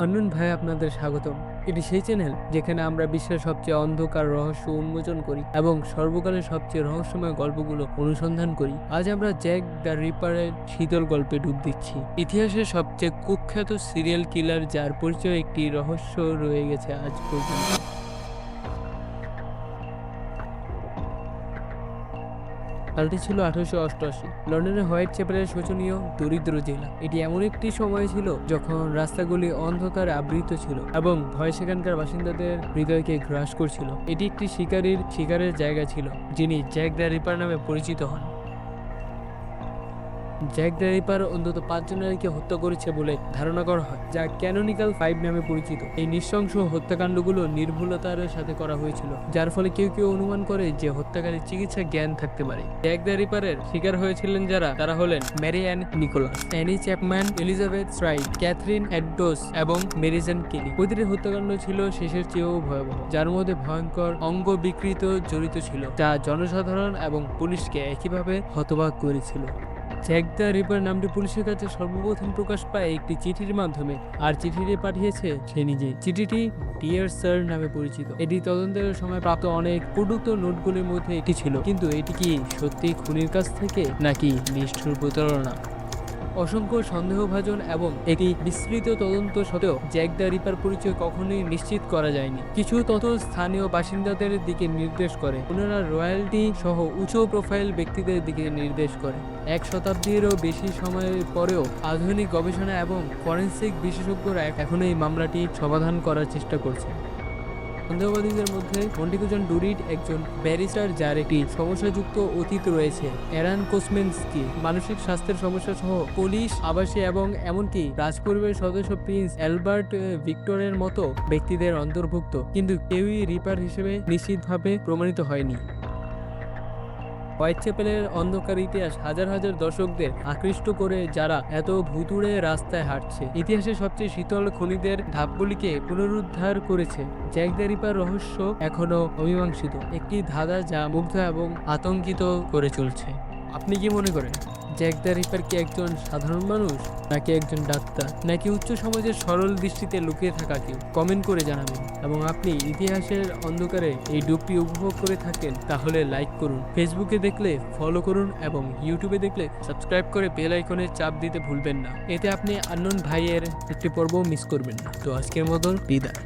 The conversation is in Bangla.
হান্নান ভাই আপনাদের স্বাগতম। এটি সেই চ্যানেল যেখানে আমরা বিশ্বের সবচেয়ে অন্ধকার রহস্য উন্মোচন করি এবং সর্বকালের সবচেয়ে রহস্যময় গল্পগুলো অনুসন্ধান করি। আজ আমরা জ্যাক দ্য রিপারের শীতল গল্পে ডুব দিচ্ছি। ইতিহাসের সবচেয়ে কুখ্যাত সিরিয়াল কিলার যার পরিচয় একটি রহস্য রয়ে গেছে আজ পর্যন্ত। সালটি ছিল 1888। লন্ডনের হোয়াইট চ্যাপেলের শোচনীয় দরিদ্র জেলা। এটি এমন একটি সময় ছিল যখন রাস্তাগুলি অন্ধকারে আবৃত ছিল এবং ভয় সেখানকার বাসিন্দাদের হৃদয়কে গ্রাস করছিল। এটি একটি শিকারের জায়গা ছিল, যিনি জ্যাক দ্য রিপার নামে পরিচিত হন। জ্যাক দ্য রিপার অন্তত 5 জনকে হত্যা করেছে বলে ধারণা করা হয়, যা ক্যানোনিক্যাল 5 নামে পরিচিত। এই নৃশংস হত্যাকাণ্ডগুলো নির্ভুলতার সাথে করা হয়েছিল, যার ফলে কেউ কেউ অনুমান করে যে হত্যাকারীর চিকিৎসা জ্ঞান থাকতে পারে। জ্যাক দ্য রিপারের শিকার হয়েছিলেন তারা হলেন Mary Ann Nichols, Annie Chapman, Elizabeth Wright, Catherine Eddowes এবং মেরিজেন কেলি। প্রতিটি হত্যাকাণ্ড ছিল শেষের চেয়েও ভয়াবহ, যার মধ্যে ভয়ঙ্কর অঙ্গ বিকৃত জড়িত ছিল, যা জনসাধারণ এবং পুলিশকে একইভাবে হতবাক করেছিল। জ্যাক দ্য রিপার নামটি পুলিশের কাছে সর্বপ্রথম প্রকাশ পায় একটি চিঠির মাধ্যমে, আর চিঠিটি পাঠিয়েছে সে নিজেই। চিঠিটি ডিয়ার স্যার নামে পরিচিত। এটি তদন্তের সময় প্রাপ্ত অনেক কটুক্ত নোটগুলির মধ্যে একটি ছিল, কিন্তু এটি কি সত্যি খুনির কাছ থেকে নাকি নিষ্ঠুর প্রতারণা? অসংখ্য সন্দেহভাজন এবং একটি বিস্তৃত তদন্ত সত্ত্বেও জ্যাক দ্য রিপার পরিচয় কখনোই নিশ্চিত করা যায়নি। কিছু তথ্য স্থানীয় বাসিন্দাদের দিকে নির্দেশ করে, অন্যরা রয়্যালটি সহ উচ্চ প্রোফাইল ব্যক্তিদের দিকে নির্দেশ করে। 1 শতাব্দীরও বেশি সময়ের পরেও আধুনিক গবেষণা এবং ফরেনসিক বিশেষজ্ঞরা এখনো এই মামলাটি সমাধান করার চেষ্টা করছে। সন্দেহবাদীদের মধ্যে মন্টিকুজন ডুরিড, একজন ব্যারিস্টার যার একটি সমস্যাযুক্ত অতীত রয়েছে, এরান কোসমেনস্কি, মানসিক স্বাস্থ্যের সমস্যা সহ পুলিশ, আবাসী এবং এমনকি রাজপরিবারের সদস্য প্রিন্স অ্যালবার্ট ভিক্টরের মতো ব্যক্তিদের অন্তর্ভুক্ত, কিন্তু কেউই রিপার হিসেবে নিশ্চিতভাবে প্রমাণিত হয়নি। হোয়াইট চ্যাপেলের অন্ধকার ইতিহাস হাজার হাজার দর্শকদের আকৃষ্ট করে, যারা এত ভুতুড়ে রাস্তায় হাঁটছে, ইতিহাসের সবচেয়ে শীতল খনিদের ধাপগুলিকে পুনরুদ্ধার করেছে। জ্যাক দ্য রিপার রহস্য এখনো অমীমাংসিত, একটি ধাঁধা যা মুগ্ধ এবং আতঙ্কিত করে চলছে। আপনি কি মনে করেন, জ্যাক দ্য রিপার কি একজন সাধারণ মানুষ, নাকি একজন ডাক্তার, নাকি উচ্চ সমাজের সরল দৃষ্টিতে লুকিয়ে থাকা কেউ? কমেন্ট করে জানাবেন। এবং আপনি ইতিহাসের অন্ধকারে এই ডুবটি উপভোগ করে থাকেন তাহলে লাইক করুন, ফেসবুকে দেখলে ফলো করুন এবং ইউটিউবে দেখলে সাবস্ক্রাইব করে বেল আইকনে চাপ দিতে ভুলবেন না। এতে আপনি আননোন ভাইয়ের একটি পর্ব মিস করবেন না। তো আজকের মতো বিদায়।